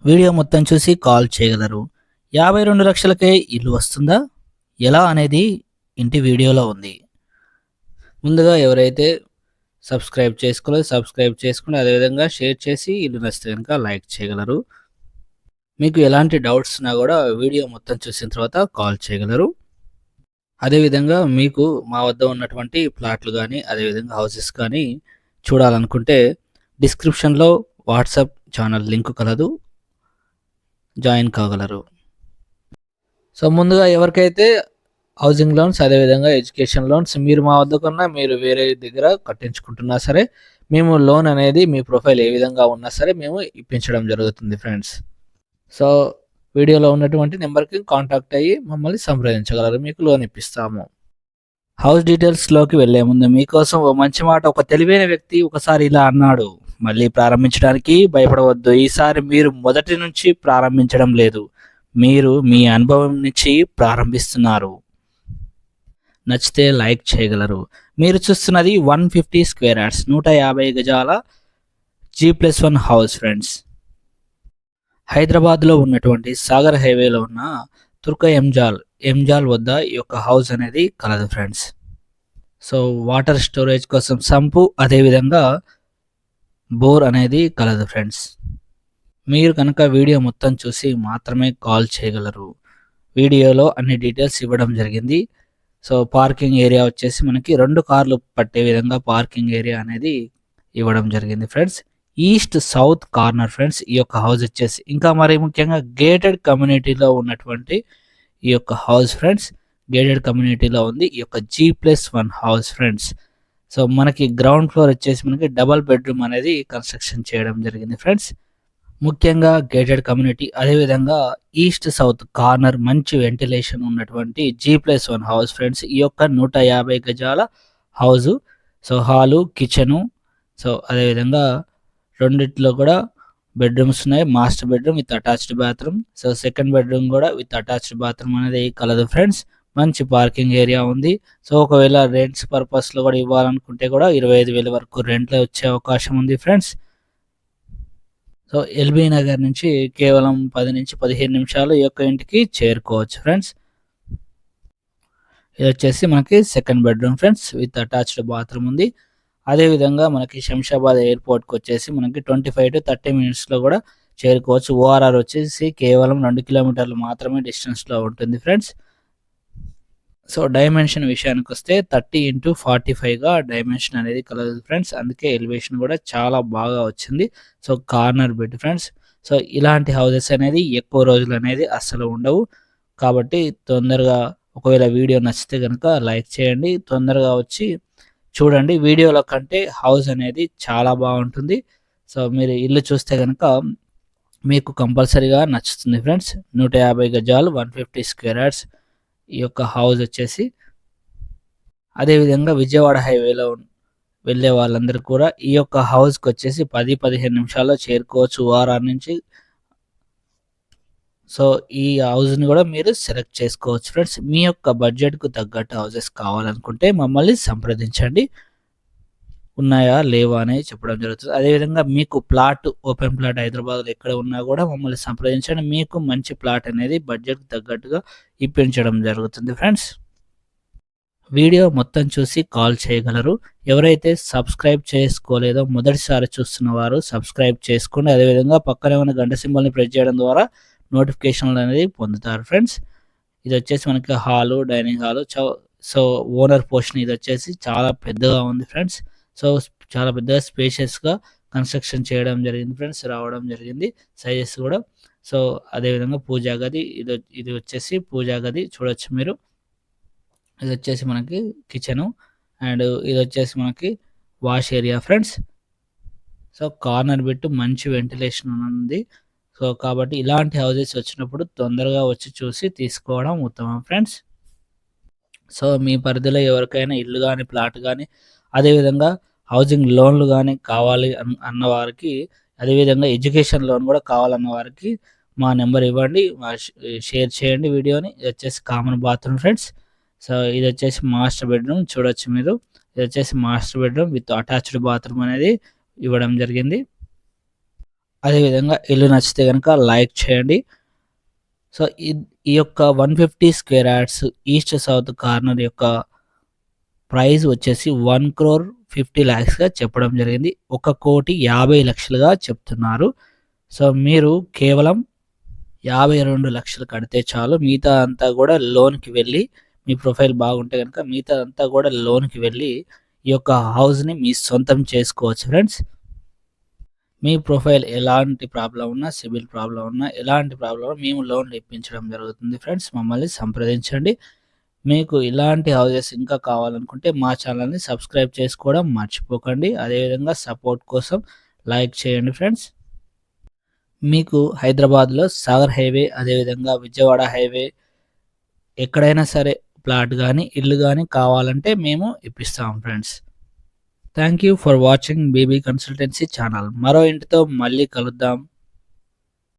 Video మొత్తం చూసి call చేయగలరు. 52 లక్షలకే ఇల్లు వస్తుందా? ఎలా అనేది ఇంటి వీడియోలో ఉంది. ముందుగా ఎవరైతే సబ్స్క్రైబ్ చేసుకోలేదో సబ్స్క్రైబ్ చేసుకొని అదేవిధంగా షేర్ చేసి ఇల్లు నచ్చితే గనుక లైక్ చేయగలరు. మీకు ఎలాంటి డౌట్స్ ఉన్నా కూడా వీడియో మొత్తం చూసిన తర్వాత కాల్ చేయగలరు. అదేవిధంగా మీకు మా వద్ద ఉన్నటువంటి ప్లాట్లు కానీ అదేవిధంగా హౌసెస్ కానీ చూడాలనుకుంటే డిస్క్రిప్షన్లో వాట్సాప్ ఛానల్ లింక్ కలదు, జాయిన్ కాగలరు. సో ముందుగా ఎవరికైతే హౌసింగ్ లోన్స్ అదేవిధంగా ఎడ్యుకేషన్ లోన్స్ మీరు మా వద్ద కొన్నా మీరు వేరే దగ్గర కట్టించుకుంటున్నా సరే మేము లోన్ అనేది మీ ప్రొఫైల్ ఏ విధంగా ఉన్నా సరే మేము ఇప్పించడం జరుగుతుంది ఫ్రెండ్స్. సో వీడియోలో ఉన్నటువంటి నెంబర్కి కాంటాక్ట్ అయ్యి మమ్మల్ని సంప్రదించగలరు, మీకు లోన్ ఇప్పిస్తాము. హౌస్ డీటెయిల్స్లోకి వెళ్లే ముందు మీకోసం ఓ మంచి మాట. ఒక తెలివైన వ్యక్తి ఒకసారి ఇలా అన్నాడు: మళ్ళీ ప్రారంభించడానికి భయపడవద్దు. ఈసారి మీరు మొదటి నుంచి ప్రారంభించడం లేదు, మీరు మీ అనుభవం నుంచి ప్రారంభిస్తున్నారు. నచ్చితే లైక్ చేయగలరు. మీరు చూస్తున్నది 150 స్క్వేర్ యార్డ్స్ 150 గజాల G+1 హౌస్ ఫ్రెండ్స్. హైదరాబాద్లో ఉన్నటువంటి సాగర్ హైవేలో ఉన్న తుర్క ఎంజాల్ వద్ద ఈ యొక్క హౌస్ అనేది కలదు ఫ్రెండ్స్. సో వాటర్ స్టోరేజ్ కోసం సంపు అదేవిధంగా బోర్ అనేది కలదు ఫ్రెండ్స్. మీరు కనుక వీడియో మొత్తం చూసి మాత్రమే కాల్ చేయగలరు. వీడియోలో అన్ని డీటెయిల్స్ ఇవ్వడం జరిగింది. సో పార్కింగ్ ఏరియా వచ్చేసి మనకి 2 కార్లు పట్టే విధంగా పార్కింగ్ ఏరియా అనేది ఇవ్వడం జరిగింది friends. East south corner friends ఈ యొక్క హౌస్ వచ్చేసి. ఇంకా మరి ముఖ్యంగా గేటెడ్ కమ్యూనిటీలో ఉన్నటువంటి ఈ యొక్క హౌస్ ఫ్రెండ్స్. గేటెడ్ కమ్యూనిటీలో ఉంది ఈ యొక్క G+1 హౌస్ ఫ్రెండ్స్. సో మనకి గ్రౌండ్ ఫ్లోర్ వచ్చేసి మనకి డబల్ బెడ్రూమ్ అనేది కన్స్ట్రక్షన్ చేయడం జరిగింది ఫ్రెండ్స్. ముఖ్యంగా గేటెడ్ కమ్యూనిటీ అదేవిధంగా ఈస్ట్ సౌత్ కార్నర్ మంచి వెంటిలేషన్ ఉన్నటువంటి G+1 హౌస్ ఫ్రెండ్స్. ఈ యొక్క 150 గజాల house. So hall, kitchen, so అదేవిధంగా రెండిట్లో కూడా బెడ్రూమ్స్ ఉన్నాయి. Master bedroom with attached bathroom. So second bedroom కూడా విత్ అటాచ్డ్ బాత్రూమ్ అనేది కలదు ఫ్రెండ్స్. మంచి పార్కింగ్ ఏరియా ఉంది. సో ఒకవేళ రెంట్స్ పర్పస్లో కూడా ఇవ్వాలనుకుంటే కూడా 25,000 వరకు రెంట్లో వచ్చే అవకాశం ఉంది ఫ్రెండ్స్. సో ఎల్బీ నగర్ నుంచి కేవలం 10 నుంచి 15 నిమిషాలు ఈ యొక్క ఇంటికి చేరుకోవచ్చు ఫ్రెండ్స్. ఇది వచ్చేసి మనకి second bedroom friends with attached bathroom ఉంది. అదేవిధంగా మనకి శంషాబాద్ ఎయిర్పోర్ట్కి వచ్చేసి మనకి 25 to 30 మినిట్స్లో కూడా చేరుకోవచ్చు. ఓఆర్ఆర్ వచ్చేసి కేవలం 2 కిలోమీటర్లు మాత్రమే డిస్టెన్స్లో ఉంటుంది ఫ్రెండ్స్. సో డైమెన్షన్ విషయానికి వస్తే 30x45గా డైమెన్షన్ అనేది కలదు ఫ్రెండ్స్. అందుకే ఎలివేషన్ కూడా చాలా బాగా వచ్చింది. So corner bed friends. So ఇలాంటి హౌసెస్ అనేది ఎక్కువ రోజులు అనేది అస్సలు ఉండవు. కాబట్టి తొందరగా ఒకవేళ వీడియో నచ్చితే కనుక లైక్ చేయండి, తొందరగా వచ్చి చూడండి. వీడియోలో కంటే హౌస్ అనేది చాలా బాగుంటుంది. సో మీరు ఇల్లు చూస్తే కనుక మీకు కంపల్సరీగా నచ్చుతుంది ఫ్రెండ్స్. 150 గజాలు 150 స్క్వేర్ యార్డ్స్ ఈ యొక్క హౌస్ వచ్చేసి. అదేవిధంగా విజయవాడ హైవేలో వెళ్ళే వాళ్ళందరూ కూడా ఈ యొక్క హౌస్కి వచ్చేసి 10-15 నిమిషాల్లో చేరుకోవచ్చు ఓఆర్ఆర్ నుంచి. సో ఈ హౌస్ని కూడా మీరు సెలెక్ట్ చేసుకోవచ్చు ఫ్రెండ్స్. మీ యొక్క బడ్జెట్కు తగ్గట్టు హౌసెస్ కావాలనుకుంటే మమ్మల్ని సంప్రదించండి. ఉన్నాయా లేవా అనేది చెప్పడం జరుగుతుంది. అదేవిధంగా మీకు ప్లాట్, ఓపెన్ ప్లాట్ హైదరాబాద్లో ఎక్కడ ఉన్నా కూడా మమ్మల్ని సంప్రదించండి. మీకు మంచి ప్లాట్ అనేది బడ్జెట్కి తగ్గట్టుగా ఇప్పించడం జరుగుతుంది ఫ్రెండ్స్. వీడియో మొత్తం చూసి కాల్ చేయగలరు. ఎవరైతే సబ్స్క్రైబ్ చేసుకోలేదో మొదటిసారి చూస్తున్న వారు సబ్స్క్రైబ్ చేసుకోండి. అదేవిధంగా పక్కనే ఉన్న గంట సింబల్ని ప్రెస్ చేయడం ద్వారా నోటిఫికేషన్లు అనేది పొందుతారు ఫ్రెండ్స్. ఇది వచ్చేసి మనకి hall, dining hall. So owner portion ఇది వచ్చేసి చాలా పెద్దగా ఉంది ఫ్రెండ్స్. సో చాలా పెద్దగా స్పేషియస్గా కన్స్ట్రక్షన్ చేయడం జరిగింది ఫ్రెండ్స్, రావడం జరిగింది సైజెస్ కూడా. సో అదేవిధంగా పూజా గది ఇది వచ్చేసి పూజా గది చూడొచ్చు మీరు. ఇది వచ్చేసి మనకి కిచెను అండ్ ఇది వచ్చేసి మనకి wash area friends. So corner bit మంచి వెంటిలేషన్ ఉంది. సో కాబట్టి ఇలాంటి హౌసెస్ వచ్చినప్పుడు తొందరగా వచ్చి చూసి తీసుకోవడం ఉత్తమం ఫ్రెండ్స్. సో మీ పరిధిలో ఎవరికైనా ఇల్లు కానీ ప్లాట్ కానీ అదేవిధంగా హౌసింగ్ లోన్లు కానీ కావాలి అన్న వారికి, అదేవిధంగా ఎడ్యుకేషన్ లోన్ కూడా కావాలన్న వారికి మా నెంబర్ ఇవ్వండి, షేర్ చేయండి వీడియోని. ఇది వచ్చేసి కామన్ బాత్రూమ్ ఫ్రెండ్స్. సో ఇది వచ్చేసి మాస్టర్ బెడ్రూమ్ చూడొచ్చు మీరు. ఇది వచ్చేసి master bedroom with attached bathroom అనేది ఇవ్వడం జరిగింది. అదేవిధంగా ఇల్లు నచ్చితే గనుక లైక్ చేయండి. సో, ఈ యొక్క 150 square yards east south corner యొక్క ప్రైస్ వచ్చేసి 1,50,00,000గా చెప్పడం జరిగింది. 1,50,00,000గా చెప్తున్నారు. సో, మీరు కేవలం 52,00,000 కడితే చాలు. మిగతా అంతా గూడా లోన్‌కి వెళ్ళి మీ ప్రొఫైల్ బాగుంటే గనుక మిగతా అంతా గూడా లోన్‌కి వెళ్ళి ఈ యొక్క హౌస్‌ని మీ సొంతం చేసుకోవచ్చు ఫ్రెండ్స్. మీ ప్రొఫైల్ ఎలాంటి ప్రాబ్లమ్ ఉన్నా, సిబిల్ ప్రాబ్లమ్ ఉన్నా, ఎలాంటి ప్రాబ్లమ్ ఉన్నా మేము లోన్‌లు ఇప్పించడం జరుగుతుంది ఫ్రెండ్స్. మమ్మల్ని సంప్రదించండి. మీకు ఇలాంటి హౌసెస్ ఇంకా కావాలనుకుంటే మా ఛానల్‌ని సబ్స్క్రైబ్ చేసుకోవడం మర్చిపోకండి. అదేవిధంగా సపోర్ట్ కోసం లైక్ చేయండి ఫ్రెండ్స్. మీకు హైదరాబాద్‌లో సాగర్ హైవే, అదేవిధంగా విజయవాడ హైవే ఎక్కడైనా సరే ప్లాట్ గానీ, ఇల్లు గానీ కావాలంటే మేము ఇప్పిస్తాం friends. Thank you for watching BB consultancy channel. మరో ఇంటితో మళ్ళీ కలుద్దాం.